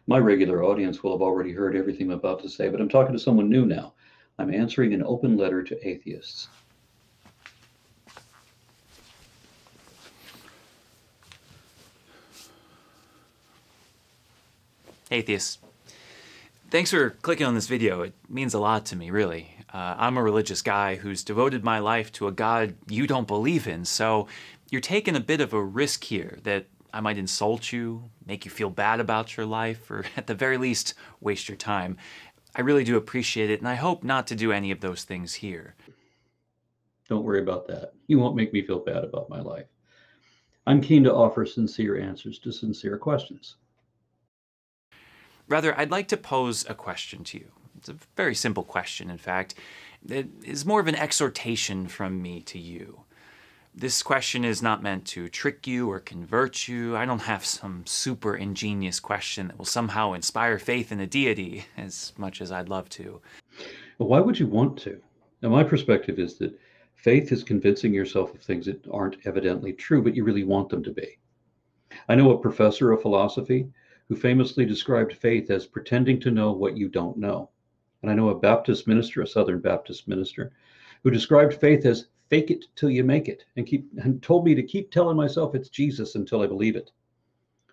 My regular audience will have already heard everything I'm about to say, but I'm talking to someone new now. I'm answering an open letter to atheists. Atheists, thanks for clicking on this video. It means a lot to me, really. I'm a religious guy who's devoted my life to a God you don't believe in, so you're taking a bit of a risk here that I might insult you, make you feel bad about your life, or at the very least, waste your time. I really do appreciate it, and I hope not to do any of those things here. Don't worry about that. You won't make me feel bad about my life. I'm keen to offer sincere answers to sincere questions. Rather, I'd like to pose a question to you. It's a very simple question, in fact. It is more of an exhortation from me to you. This question is not meant to trick you or convert you. I don't have some super ingenious question that will somehow inspire faith in a deity, as much as I'd love to. But why would you want to? Now, my perspective is that faith is convincing yourself of things that aren't evidently true, but you really want them to be. I know a professor of philosophy who famously described faith as pretending to know what you don't know. And I know a Baptist minister, a Southern Baptist minister, who described faith as fake it till you make it, and told me to keep telling myself it's Jesus until I believe it.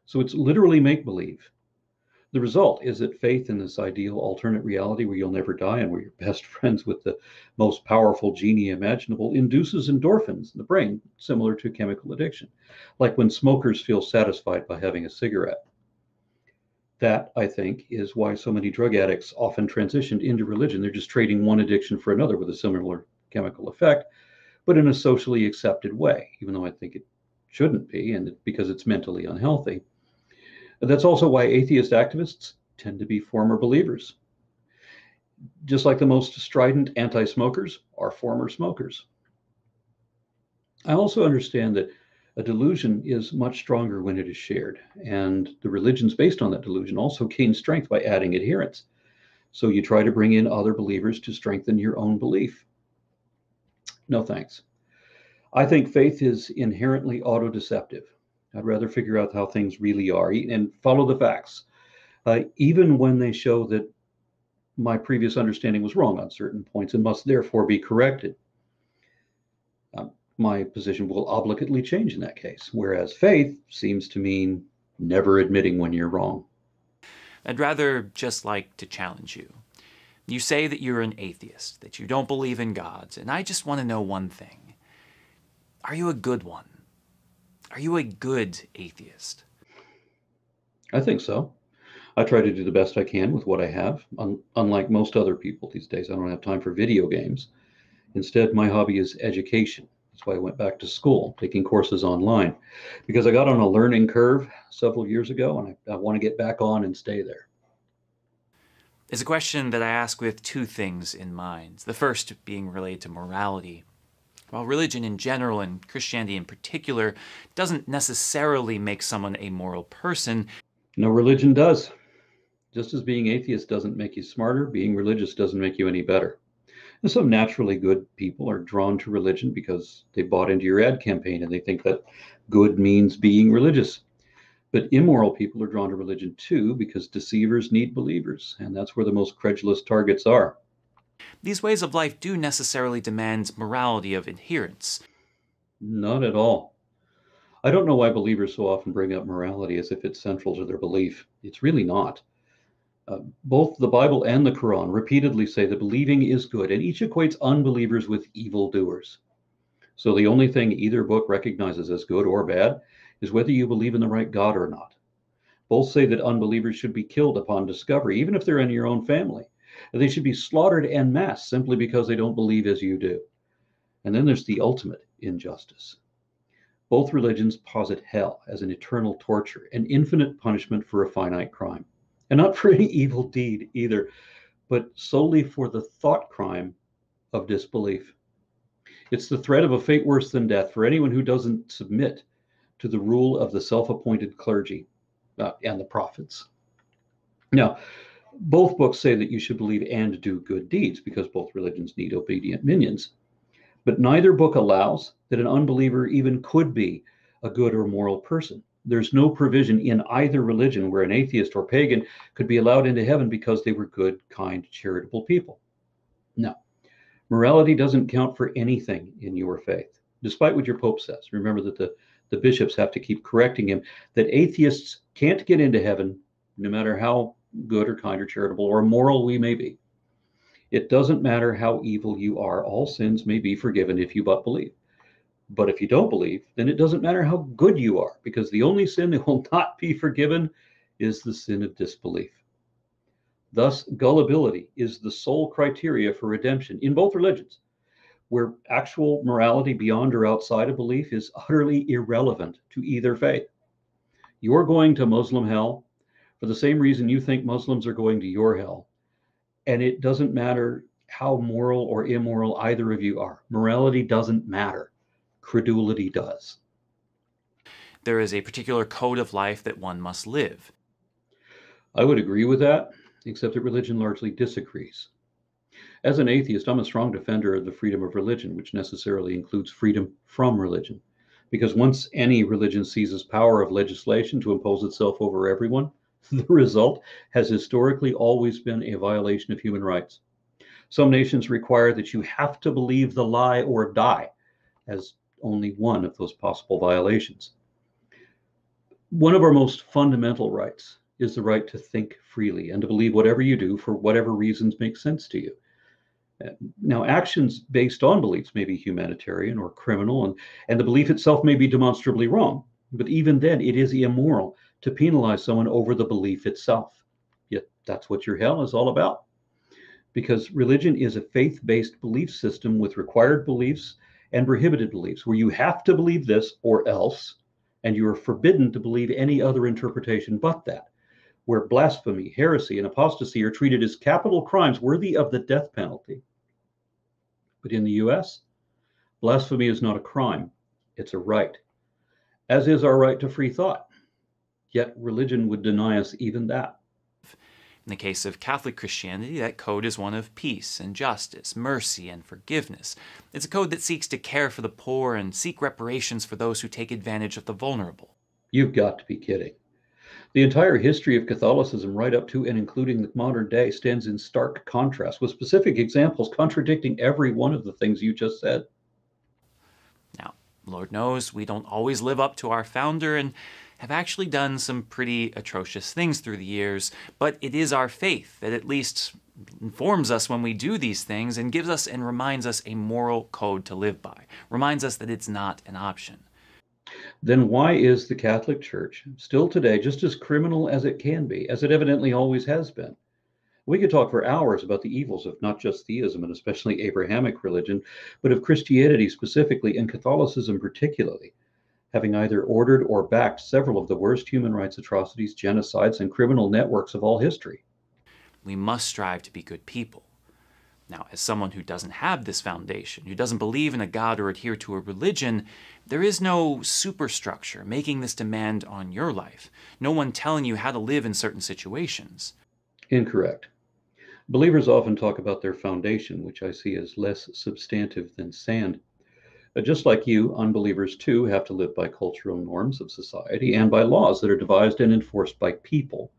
So it's literally make believe. The result is that faith in this ideal alternate reality where you'll never die and where you're best friends with the most powerful genie imaginable induces endorphins in the brain, similar to chemical addiction, like when smokers feel satisfied by having a cigarette. That, I think, is why so many drug addicts often transitioned into religion. They're just trading one addiction for another with a similar chemical effect, but in a socially accepted way, even though I think it shouldn't be, and because it's mentally unhealthy. That's also why atheist activists tend to be former believers. Just like the most strident anti smokers are former smokers. I also understand that a delusion is much stronger when it is shared, and the religions based on that delusion also gain strength by adding adherents. So you try to bring in other believers to strengthen your own belief. No thanks. I think faith is inherently auto-deceptive. I'd rather figure out how things really are and follow the facts, even when they show that my previous understanding was wrong on certain points and must therefore be corrected. My position will obligately change in that case, whereas faith seems to mean never admitting when you're wrong. I'd rather just like to challenge you. You say that you're an atheist, that you don't believe in gods, and I just want to know one thing. Are you a good one? Are you a good atheist? I think so. I try to do the best I can with what I have. Unlike most other people these days, I don't have time for video games. Instead, my hobby is education. That's why I went back to school, taking courses online, because I got on a learning curve several years ago, and I want to get back on and stay there. It's a question that I ask with two things in mind. The first being related to morality. While religion in general, and Christianity in particular, doesn't necessarily make someone a moral person. No religion does. Just as being atheist doesn't make you smarter, being religious doesn't make you any better. And some naturally good people are drawn to religion because they bought into your ad campaign and they think that good means being religious. But immoral people are drawn to religion too because deceivers need believers, and that's where the most credulous targets are. These ways of life do necessarily demand morality of adherence. Not at all. I don't know why believers so often bring up morality as if it's central to their belief. It's really not. Both the Bible and the Quran repeatedly say that believing is good, and each equates unbelievers with evildoers. So the only thing either book recognizes as good or bad is whether you believe in the right God or not. Both say that unbelievers should be killed upon discovery, even if they're in your own family. They should be slaughtered en masse simply because they don't believe as you do. And then there's the ultimate injustice. Both religions posit hell as an eternal torture, an infinite punishment for a finite crime. And not for any evil deed either, but solely for the thought crime of disbelief. It's the threat of a fate worse than death for anyone who doesn't submit to the rule of the self-appointed clergy and the prophets. Now, both books say that you should believe and do good deeds because both religions need obedient minions. But neither book allows that an unbeliever even could be a good or moral person. There's no provision in either religion where an atheist or pagan could be allowed into heaven because they were good, kind, charitable people. No, morality doesn't count for anything in your faith, despite what your Pope says. Remember that the bishops have to keep correcting him that atheists can't get into heaven no matter how good or kind or charitable or moral we may be. It doesn't matter how evil you are, all sins may be forgiven if you but believe. But if you don't believe, then it doesn't matter how good you are, because the only sin that will not be forgiven is the sin of disbelief. Thus, gullibility is the sole criteria for redemption in both religions, where actual morality beyond or outside of belief is utterly irrelevant to either faith. You're going to Muslim hell for the same reason you think Muslims are going to your hell. And it doesn't matter how moral or immoral either of you are. Morality doesn't matter. Credulity does. There is a particular code of life that one must live. I would agree with that, except that religion largely disagrees. As an atheist, I'm a strong defender of the freedom of religion, which necessarily includes freedom from religion. Because once any religion seizes power of legislation to impose itself over everyone, the result has historically always been a violation of human rights. Some nations require that you have to believe the lie or die as only one of those possible violations. One of our most fundamental rights is the right to think freely and to believe whatever you do for whatever reasons make sense to you. Now, actions based on beliefs may be humanitarian or criminal, and the belief itself may be demonstrably wrong. But even then, it is immoral to penalize someone over the belief itself. Yet that's what your hell is all about. Because religion is a faith-based belief system with required beliefs and prohibited beliefs, where you have to believe this or else, and you are forbidden to believe any other interpretation but that, where blasphemy, heresy, and apostasy are treated as capital crimes worthy of the death penalty. But in the US, blasphemy is not a crime, it's a right, as is our right to free thought. Yet religion would deny us even that. In the case of Catholic Christianity, that code is one of peace and justice, mercy and forgiveness. It's a code that seeks to care for the poor and seek reparations for those who take advantage of the vulnerable. You've got to be kidding. The entire history of Catholicism, right up to and including the modern day, stands in stark contrast, with specific examples contradicting every one of the things you just said. Now, Lord knows we don't always live up to our founder and have actually done some pretty atrocious things through the years, but it is our faith that at least informs us when we do these things and gives us and reminds us a moral code to live by, reminds us that it's not an option. Then why is the Catholic Church still today just as criminal as it can be, as it evidently always has been? We could talk for hours about the evils of not just theism and especially Abrahamic religion, but of Christianity specifically and Catholicism particularly, having either ordered or backed several of the worst human rights atrocities, genocides, and criminal networks of all history. We must strive to be good people. Now, as someone who doesn't have this foundation, who doesn't believe in a God or adhere to a religion, there is no superstructure making this demand on your life. No one telling you how to live in certain situations. Incorrect. Believers often talk about their foundation, which I see as less substantive than sand. Just like you, unbelievers too have to live by cultural norms of society and by laws that are devised and enforced by people,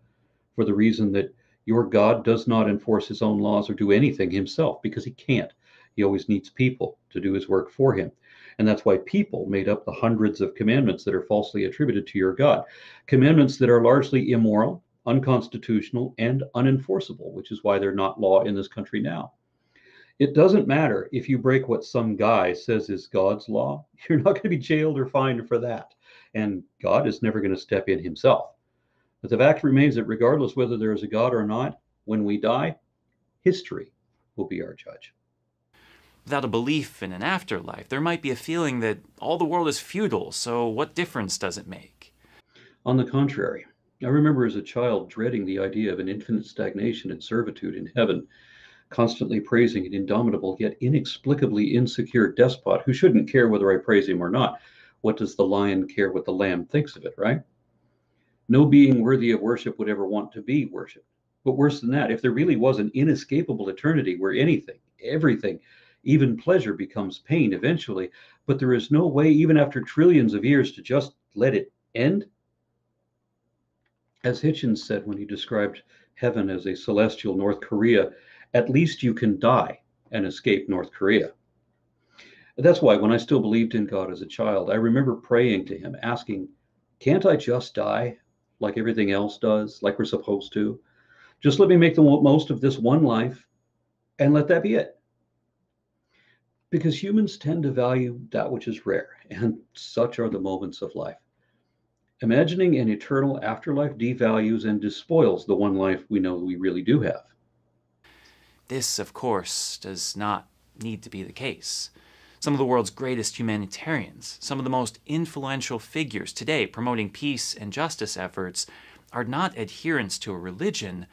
for the reason that your God does not enforce his own laws or do anything himself, because he can't. He always needs people to do his work for him. And that's why people made up the hundreds of commandments that are falsely attributed to your God. Commandments that are largely immoral, unconstitutional, and unenforceable, which is why they're not law in this country now. It doesn't matter if you break what some guy says is God's law. You're not going to be jailed or fined for that. And God is never going to step in himself. But the fact remains that regardless whether there is a God or not, when we die, history will be our judge. Without a belief in an afterlife, there might be a feeling that all the world is futile, so what difference does it make? On the contrary, I remember as a child dreading the idea of an infinite stagnation and servitude in heaven, constantly praising an indomitable yet inexplicably insecure despot who shouldn't care whether I praise him or not. What does the lion care what the lamb thinks of it, right? No being worthy of worship would ever want to be worshiped. But worse than that, if there really was an inescapable eternity where anything, everything, even pleasure becomes pain eventually, but there is no way, even after trillions of years, to just let it end, As Hitchens said when he described heaven as a celestial North Korea, at least you can die and escape North Korea. That's why when I still believed in God as a child, I remember praying to him, asking, can't I just die like everything else does, like we're supposed to? Just let me make the most of this one life and let that be it. Because humans tend to value that which is rare, and such are the moments of life. Imagining an eternal afterlife devalues and despoils the one life we know we really do have. This, of course, does not need to be the case. Some of the world's greatest humanitarians, some of the most influential figures today promoting peace and justice efforts, are not adherents to a religion,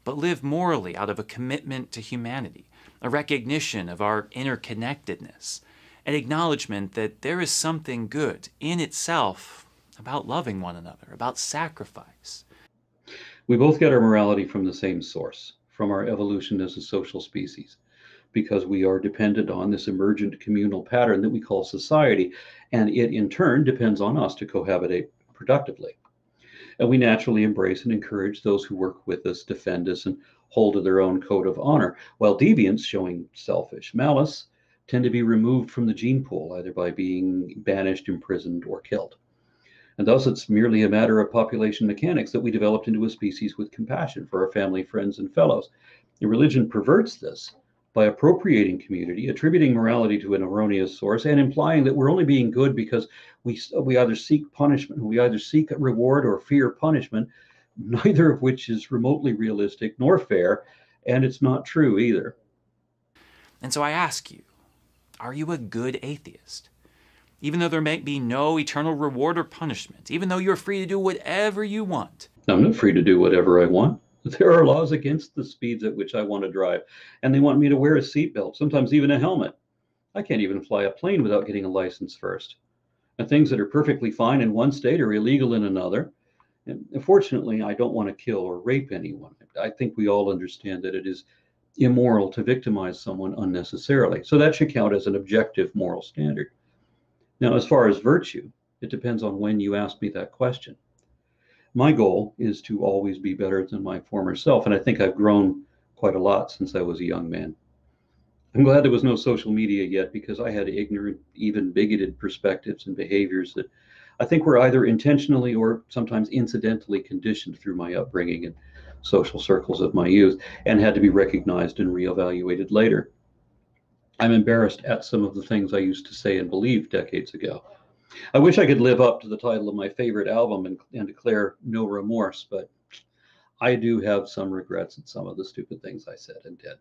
but live morally out of a commitment to humanity, a recognition of our interconnectedness, an acknowledgement that there is something good in itself about loving one another, about sacrifice. We both get our morality from the same source, from our evolution as a social species, because we are dependent on this emergent communal pattern that we call society, and it in turn depends on us to cohabitate productively. And we naturally embrace and encourage those who work with us, defend us, and hold to their own code of honor, while deviants showing selfish malice tend to be removed from the gene pool, either by being banished, imprisoned, or killed. And thus, it's merely a matter of population mechanics that we developed into a species with compassion for our family, friends, and fellows. The religion perverts this by appropriating community, attributing morality to an erroneous source, and implying that we're only being good because we either seek punishment, we either seek a reward or fear punishment, neither of which is remotely realistic nor fair, and it's not true either. And so I ask you, are you a good atheist? Even though there may be no eternal reward or punishment, even though you're free to do whatever you want. I'm not free to do whatever I want. There are laws against the speeds at which I want to drive, and they want me to wear a seatbelt, sometimes even a helmet. I can't even fly a plane without getting a license first. And things that are perfectly fine in one state are illegal in another. And fortunately, I don't want to kill or rape anyone. I think we all understand that it is immoral to victimize someone unnecessarily. So that should count as an objective moral standard. Now, as far as virtue, it depends on when you ask me that question. My goal is to always be better than my former self, and I think I've grown quite a lot since I was a young man. I'm glad there was no social media yet because I had ignorant, even bigoted perspectives and behaviors that I think were either intentionally or sometimes incidentally conditioned through my upbringing and social circles of my youth and had to be recognized and reevaluated later. I'm embarrassed at some of the things I used to say and believe decades ago. I wish I could live up to the title of my favorite album and declare no remorse, but I do have some regrets at some of the stupid things I said and did.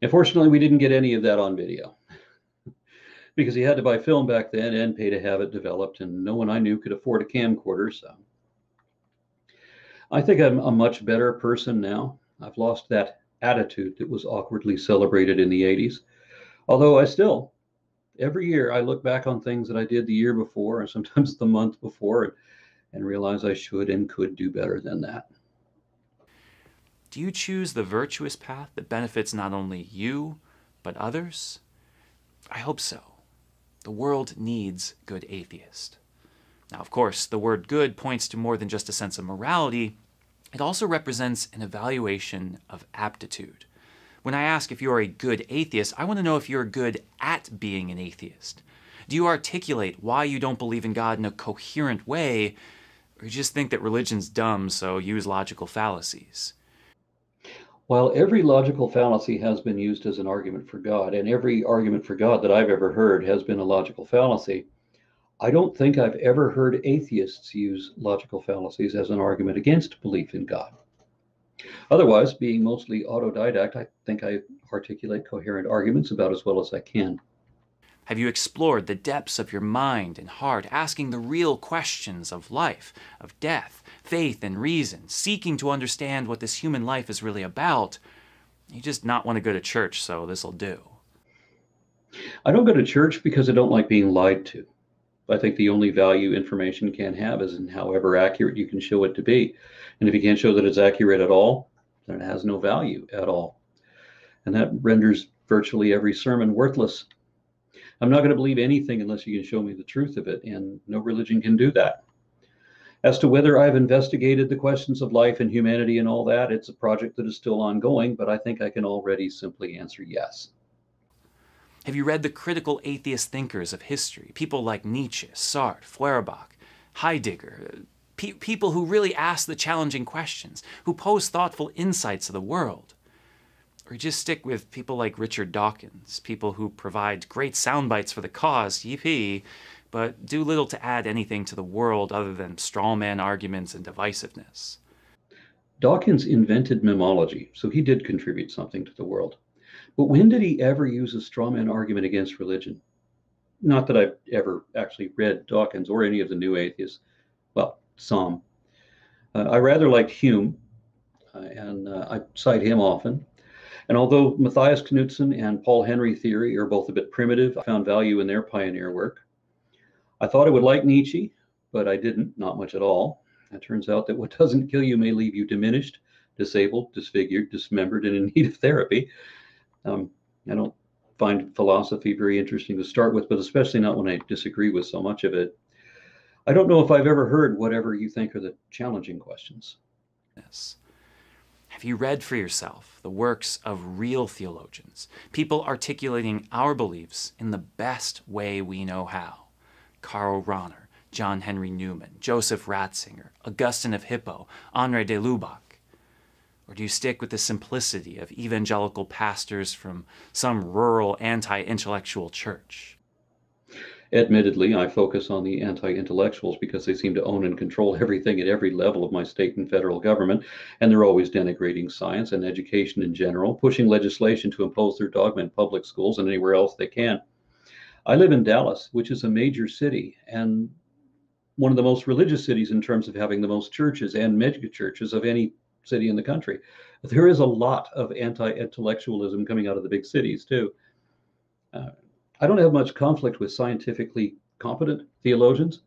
Unfortunately, we didn't get any of that on video because you had to buy film back then and pay to have it developed, and no one I knew could afford a camcorder. So I think I'm a much better person now. I've lost that attitude that was awkwardly celebrated in the 80s, although I still every year I look back on things that I did the year before, or sometimes the month before, and realize I should and could do better than that. Do you choose the virtuous path that benefits not only you, but others? I hope so. The world needs good atheists. Now, of course, the word good points to more than just a sense of morality. It also represents an evaluation of aptitude. When I ask if you're a good atheist, I want to know if you're good at being an atheist. Do you articulate why you don't believe in God in a coherent way, or you just think that religion's dumb, so use logical fallacies? While every logical fallacy has been used as an argument for God, and every argument for God that I've ever heard has been a logical fallacy, I don't think I've ever heard atheists use logical fallacies as an argument against belief in God. Otherwise, being mostly autodidact, I think I articulate coherent arguments about as well as I can. Have you explored the depths of your mind and heart, asking the real questions of life, of death, faith, and reason, seeking to understand what this human life is really about? You just not want to go to church, so this'll do. I don't go to church because I don't like being lied to. I think the only value information can have is in however accurate you can show it to be. And if you can't show that it's accurate at all, then it has no value at all. And that renders virtually every sermon worthless. I'm not going to believe anything unless you can show me the truth of it, and no religion can do that. As to whether I've investigated the questions of life and humanity and all that, it's a project that is still ongoing, but I think I can already simply answer yes. Have you read the critical atheist thinkers of history? People like Nietzsche, Sartre, Feuerbach, Heidegger, people who really ask the challenging questions, who pose thoughtful insights of the world. Or just stick with people like Richard Dawkins, people who provide great sound bites for the cause, yippee, but do little to add anything to the world other than strawman arguments and divisiveness. Dawkins invented memology, so he did contribute something to the world. But when did he ever use a straw man argument against religion? Not that I've ever actually read Dawkins or any of the new atheists. Well, some. I rather liked Hume, and I cite him often. And although Matthias Knudsen and Paul Henry theory are both a bit primitive, I found value in their pioneer work. I thought I would like Nietzsche, but I didn't, not much at all. It turns out that what doesn't kill you may leave you diminished, disabled, disfigured, dismembered, and in need of therapy. I don't find philosophy very interesting to start with, but especially not when I disagree with so much of it. I don't know if I've ever heard whatever you think are the challenging questions. Have you read for yourself the works of real theologians, people articulating our beliefs in the best way we know how? Karl Rahner, John Henry Newman, Joseph Ratzinger, Augustine of Hippo, Henri de Lubac? Or do you stick with the simplicity of evangelical pastors from some rural anti-intellectual church? Admittedly, I focus on the anti-intellectuals because they seem to own and control everything at every level of my state and federal government, and they're always denigrating science and education in general, pushing legislation to impose their dogma in public schools and anywhere else they can. I live in Dallas, which is a major city and one of the most religious cities in terms of having the most churches and mega churches of any city in the country. There is a lot of anti-intellectualism coming out of the big cities too. I don't have much conflict with scientifically competent theologians,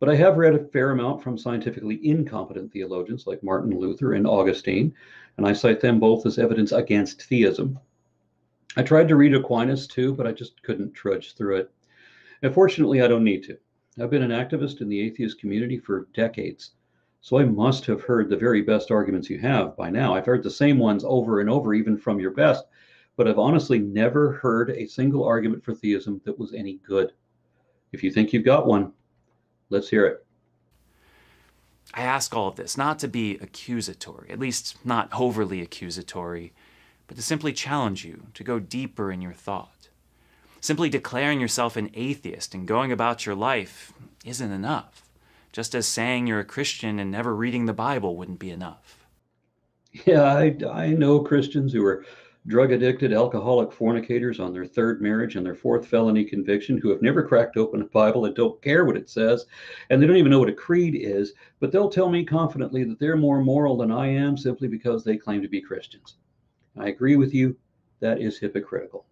but I have read a fair amount from scientifically incompetent theologians like Martin Luther and Augustine, and I cite them both as evidence against theism. I tried to read Aquinas too, but I just couldn't trudge through it. And fortunately, I don't need to. I've been an activist in the atheist community for decades, so I must have heard the very best arguments you have by now. I've heard the same ones over and over, even from your best, but I've honestly never heard a single argument for theism that was any good. If you think you've got one, let's hear it. I ask all of this not to be accusatory, at least not overly accusatory, but to simply challenge you to go deeper in your thought. Simply declaring yourself an atheist and going about your life isn't enough, just as saying you're a Christian and never reading the Bible wouldn't be enough. Yeah, I know Christians who are drug addicted, alcoholic fornicators on their third marriage and their fourth felony conviction who have never cracked open a Bible and don't care what it says, and they don't even know what a creed is, but they'll tell me confidently that they're more moral than I am simply because they claim to be Christians. I agree with you, that is hypocritical.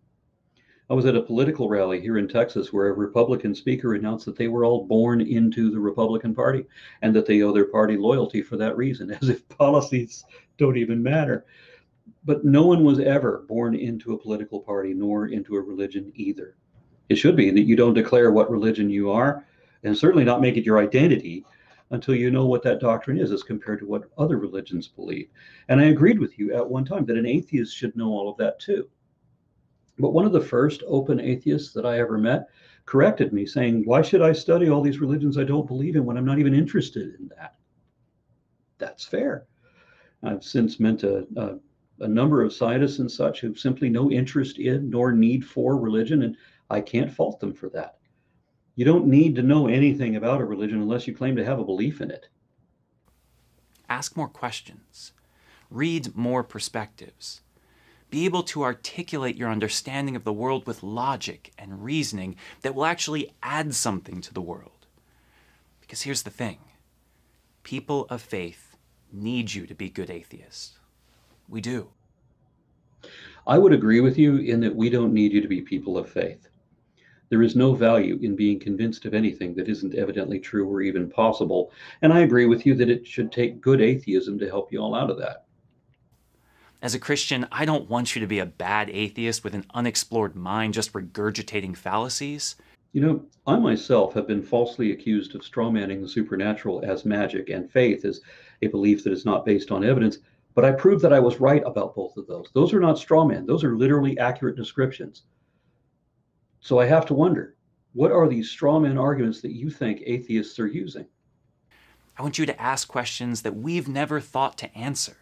I was at a political rally here in Texas where a Republican speaker announced that they were all born into the Republican Party and that they owe their party loyalty for that reason, as if policies don't even matter. But no one was ever born into a political party nor into a religion either. It should be that you don't declare what religion you are, and certainly not make it your identity until you know what that doctrine is as compared to what other religions believe. And I agreed with you at one time that an atheist should know all of that too. But one of the first open atheists that I ever met corrected me, saying, "Why should I study all these religions I don't believe in when I'm not even interested in that?" That's fair. I've since met a number of scientists and such who've simply no interest in nor need for religion, and I can't fault them for that. You don't need to know anything about a religion unless you claim to have a belief in it. Ask more questions. Read more perspectives. Be able to articulate your understanding of the world with logic and reasoning that will actually add something to the world. Because here's the thing. People of faith need you to be good atheists. We do. I would agree with you in that we don't need you to be people of faith. There is no value in being convinced of anything that isn't evidently true or even possible. And I agree with you that it should take good atheism to help you all out of that. As a Christian, I don't want you to be a bad atheist with an unexplored mind just regurgitating fallacies. I myself have been falsely accused of strawmanning the supernatural as magic and faith as a belief that is not based on evidence, but I proved that I was right about both of those. Those are not strawman, those are literally accurate descriptions. So I have to wonder, what are these strawman arguments that you think atheists are using? I want you to ask questions that we've never thought to answer.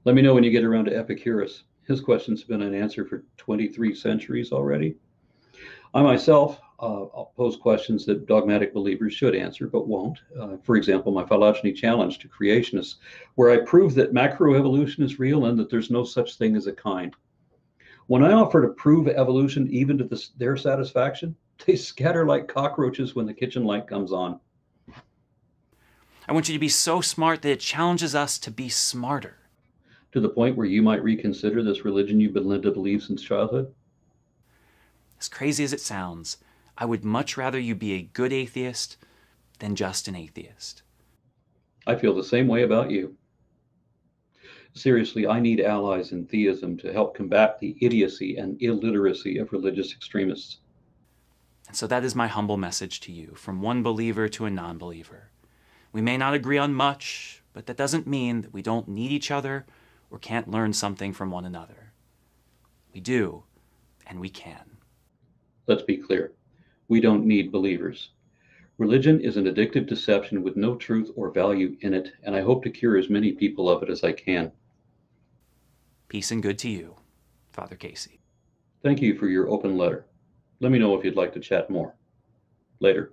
Let me know when you get around to Epicurus. His questions have been unanswered for 23 centuries already. I myself pose questions that dogmatic believers should answer but won't. For example, my phylogeny challenge to creationists, where I prove that macroevolution is real and that there's no such thing as a kind. When I offer to prove evolution even to their satisfaction, they scatter like cockroaches when the kitchen light comes on. I want you to be so smart that it challenges us to be smarter. To the point where you might reconsider this religion you've been led to believe since childhood? As crazy as it sounds, I would much rather you be a good atheist than just an atheist. I feel the same way about you. Seriously, I need allies in theism to help combat the idiocy and illiteracy of religious extremists. And so that is my humble message to you, from one believer to a non-believer. We may not agree on much, but that doesn't mean that we don't need each other or can't learn something from one another. We do, and we can. Let's be clear. We don't need believers. Religion is an addictive deception with no truth or value in it, and I hope to cure as many people of it as I can. Peace and good to you, Father Casey. Thank you for your open letter. Let me know if you'd like to chat more. Later.